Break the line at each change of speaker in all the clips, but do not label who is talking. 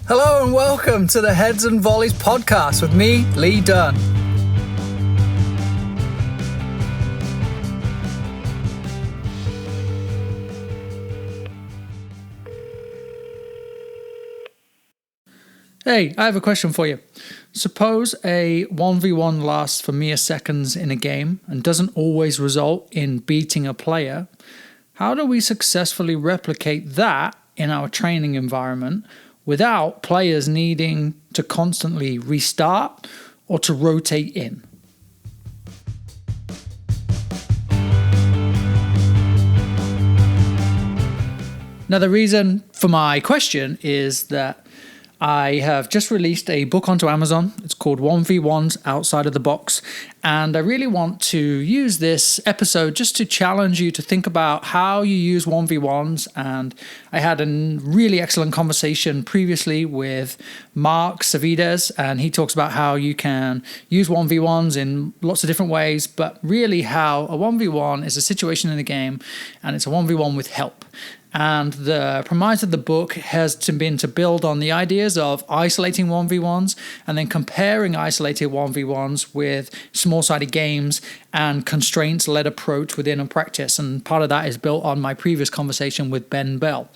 Hello and welcome to the Heads and Volleys podcast with me, Lee Dunn. Hey, I have a question for you. Suppose a 1v1 lasts for mere seconds in a game and doesn't always result in beating a player. How do we successfully replicate that in our training environment without players needing to constantly restart or to rotate in? Now, the reason for my question is that I have just released a book onto Amazon. It's called 1v1's Outside of the Box. And I really want to use this episode just to challenge you to think about how you use 1v1's. And I had a really excellent conversation previously with Mark Savides, and he talks about how you can use 1v1's in lots of different ways, but really how a 1v1 is a situation in a game and it's a 1v1 with help. And the premise of the book has been to build on the ideas of isolating 1v1s and then comparing isolated 1v1s with small-sided games and constraints-led approach within a practice. And part of that is built on my previous conversation with Ben Bell.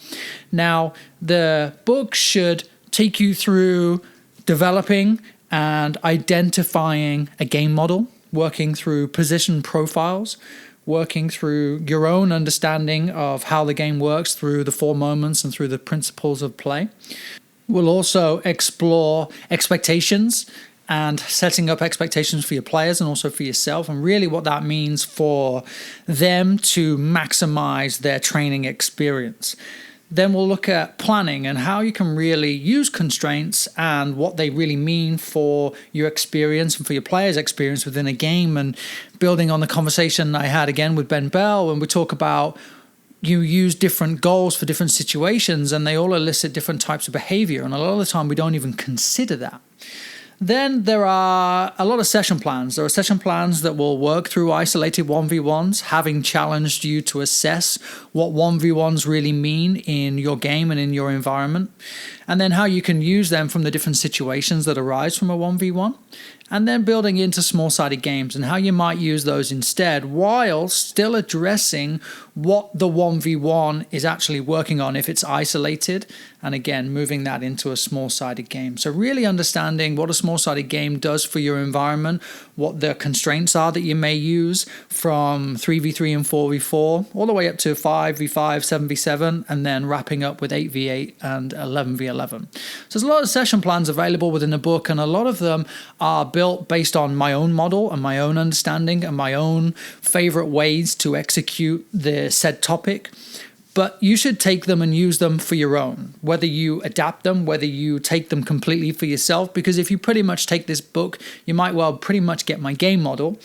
Now, the book should take you through developing and identifying a game model, working through position profiles, working through your own understanding of how the game works through the 4 moments and through the principles of play. We'll also explore expectations and setting up expectations for your players and also for yourself, and really what that means for them to maximize their training experience. Then we'll look at planning and how you can really use constraints and what they really mean for your experience and for your players' experience within a game, and building on the conversation I had again with Ben Bell when we talk about you use different goals for different situations and they all elicit different types of behavior, and a lot of the time we don't even consider that. Then there are a lot of session plans. There are session plans that will work through isolated 1v1s, having challenged you to assess what 1v1s really mean in your game and in your environment, and then how you can use them from the different situations that arise from a 1v1, and then building into small-sided games and how you might use those instead while still addressing what the 1v1 is actually working on if it's isolated, and again, moving that into a small-sided game. So really understanding what a small-sided game does for your environment, what the constraints are that you may use from 3v3 and 4v4, all the way up to 5v5, 7v7, and then wrapping up with 8v8 and 11v11. So there's a lot of session plans available within the book, and a lot of them are built based on my own model and my own understanding and my own favorite ways to execute the said topic. But you should take them and use them for your own, whether you adapt them, whether you take them completely for yourself, because if you pretty much take this book, you might well pretty much get my game model.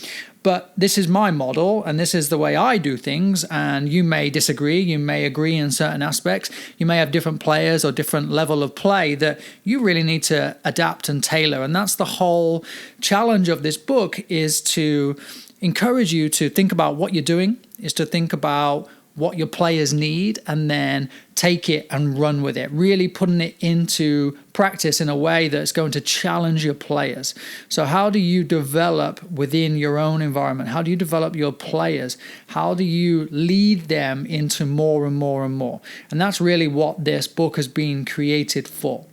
But this is my model, and this is the way I do things, and you may disagree, you may agree in certain aspects, you may have different players or different level of play that you really need to adapt and tailor. And that's the whole challenge of this book, is to encourage you to think about what you're doing, is to think about what your players need, and then take it and run with it, really putting it into practice in a way that's going to challenge your players. So how do you develop within your own environment? How do you develop your players? How do you lead them into more and more and more? And that's really what this book has been created for.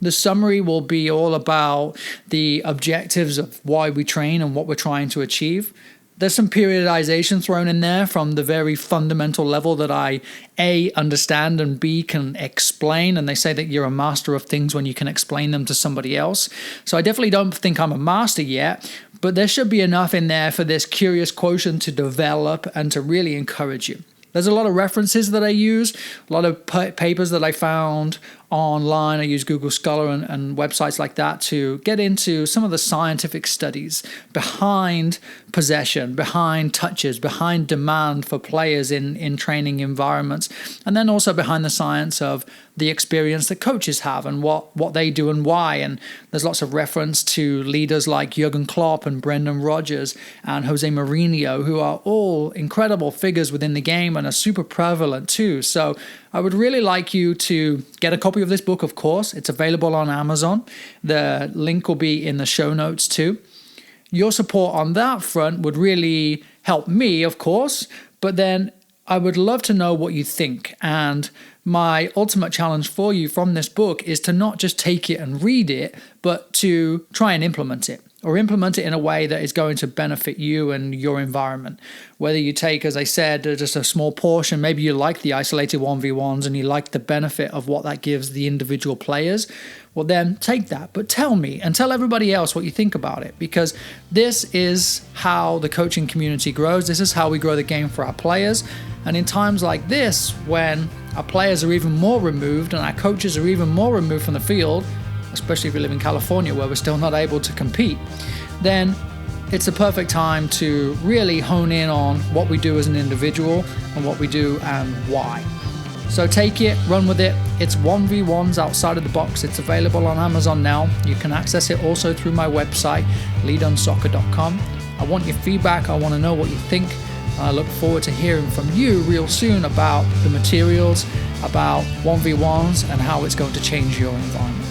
The summary will be all about the objectives of why we train and what we're trying to achieve. There's some periodization thrown in there from the very fundamental level that I, A, understand, and B, can explain. And they say that you're a master of things when you can explain them to somebody else. So I definitely don't think I'm a master yet, but there should be enough in there for this curious quotient to develop and to really encourage you. There's a lot of references that I use, a lot of papers that I found online. I use Google Scholar and websites like that to get into some of the scientific studies behind possession, behind touches, behind demand for players in training environments, and then also behind the science of the experience that coaches have and what they do and why. And there's lots of reference to leaders like Jurgen Klopp and Brendan Rodgers and Jose Mourinho, who are all incredible figures within the game and are super prevalent too. So I would really like you to get a copy of this book, of course. It's available on Amazon. The link will be in the show notes too. Your support on that front would really help me, of course, but then I would love to know what you think. And my ultimate challenge for you from this book is to not just take it and read it, but to try and implement it, or implement it in a way that is going to benefit you and your environment. Whether you take, as I said, just a small portion, maybe you like the isolated 1v1s and you like the benefit of what that gives the individual players, well then take that. But tell me and tell everybody else what you think about it, because this is how the coaching community grows. This is how we grow the game for our players. And in times like this, when our players are even more removed and our coaches are even more removed from the field, especially if we live in California where we're still not able to compete, then it's the perfect time to really hone in on what we do as an individual and what we do and why. So take it, run with it. It's 1v1's Outside of the Box. It's available on Amazon now. You can access it also through my website, leadunsoccer.com. I want your feedback. I want to know what you think. I look forward to hearing from you real soon about the materials, about 1v1s, and how it's going to change your environment.